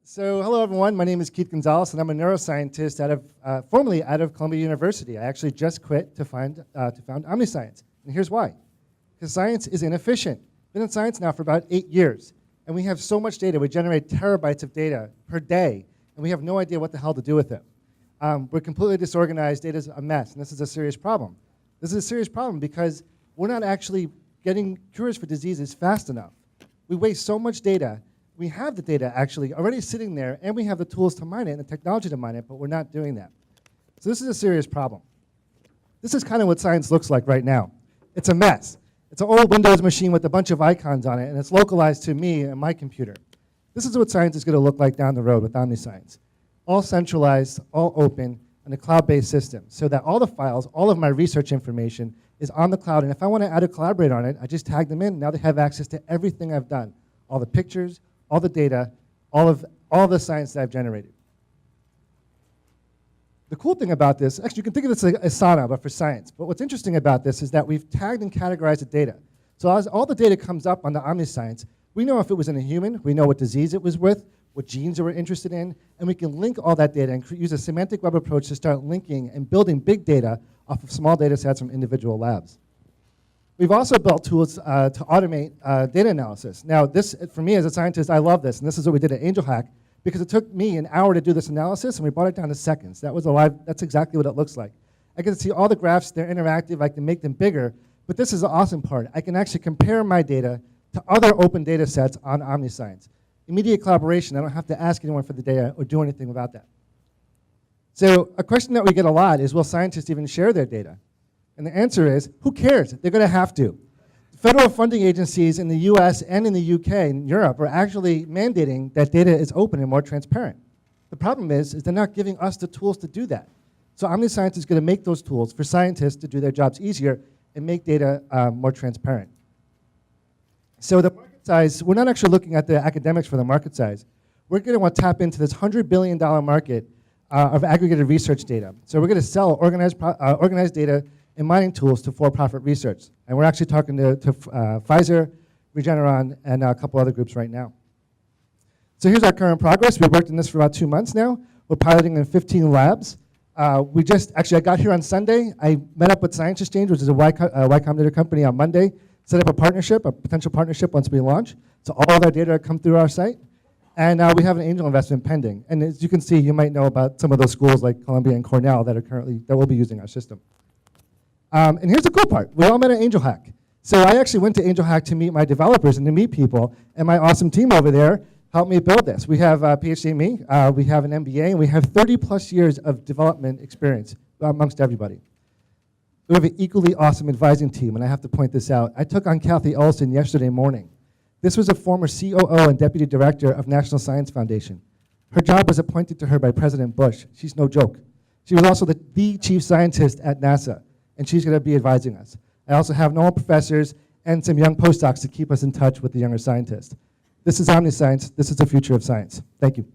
So hello, everyone. My name is Keith Gonzalez, and I'm a neuroscientist formerly out of Columbia University. I actually just quit to found Omniscience. And here's why. Because science is inefficient. Been in science now for about 8 years. And we have so much data. We generate terabytes of data per day, and we have no idea what the hell to do with it. We're completely disorganized. Data's a mess, and this is a serious problem. This is a serious problem because we're not actually getting cures for diseases fast enough. We waste so much data. We have the data actually already sitting there, and we have the tools to mine it and the technology to mine it, but we're not doing that. So this is a serious problem. This is kind of what science looks like right now. It's a mess. It's an old Windows machine with a bunch of icons on it, and it's localized to me and my computer. This is what science is going to look like down the road with Omniscience. All centralized, all open, and a cloud-based system, so that all the files, all of my research information is on the cloud, and if I want to add a collaborator on it, I just tag them in. Now they have access to everything I've done, all the pictures, all the data, all the science that I've generated. The cool thing about this, actually you can think of this like Asana, but for science. But what's interesting about this is that we've tagged and categorized the data. So as all the data comes up on the Omniscience, we know if it was in a human, we know what disease it was with, what genes they were interested in, and we can link all that data and use a semantic web approach to start linking and building big data off of small data sets from individual labs. We've also built tools to automate data analysis. Now, this, for me as a scientist, I love this, and this is what we did at AngelHack, because it took me an hour to do this analysis, and we brought it down to seconds. That's exactly what it looks like. I can see all the graphs, they're interactive, I can make them bigger, but this is the awesome part. I can actually compare my data to other open data sets on Omniscience. Immediate collaboration, I don't have to ask anyone for the data or do anything about that. So a question that we get a lot is, will scientists even share their data? And the answer is, who cares? They're going to have to. Federal funding agencies in the US and in the UK and Europe are actually mandating that data is open and more transparent. The problem is they're not giving us the tools to do that. So Omniscience is going to make those tools for scientists to do their jobs easier and make data more transparent. So the market size, we're not actually looking at the academics for the market size. We're going to want to tap into this $100 billion market of aggregated research data. So we're going to sell organized data and mining tools to for-profit research. And we're actually talking to Pfizer, Regeneron, and a couple other groups right now. So here's our current progress. We've worked on this for about 2 months now. We're piloting in 15 labs. I got here on Sunday. I met up with Science Exchange, which is a Y Combinator company, on Monday, set up a potential partnership once we launch. So all of our data come through our site. And we have an angel investment pending. And as you can see, you might know about some of those schools like Columbia and Cornell that will be using our system. And here's the cool part. We all met at AngelHack. So I actually went to AngelHack to meet my developers and to meet people, and my awesome team over there helped me build this. We have a PhD in me, we have an MBA, and we have 30+ years of development experience amongst everybody. We have an equally awesome advising team, and I have to point this out. I took on Kathy Ellison yesterday morning. This was a former COO and deputy director of National Science Foundation. Her job was appointed to her by President Bush. She's no joke. She was also the chief scientist at NASA, and she's going to be advising us. I also have normal professors and some young postdocs to keep us in touch with the younger scientists. This is Omniscience. This is the future of science. Thank you.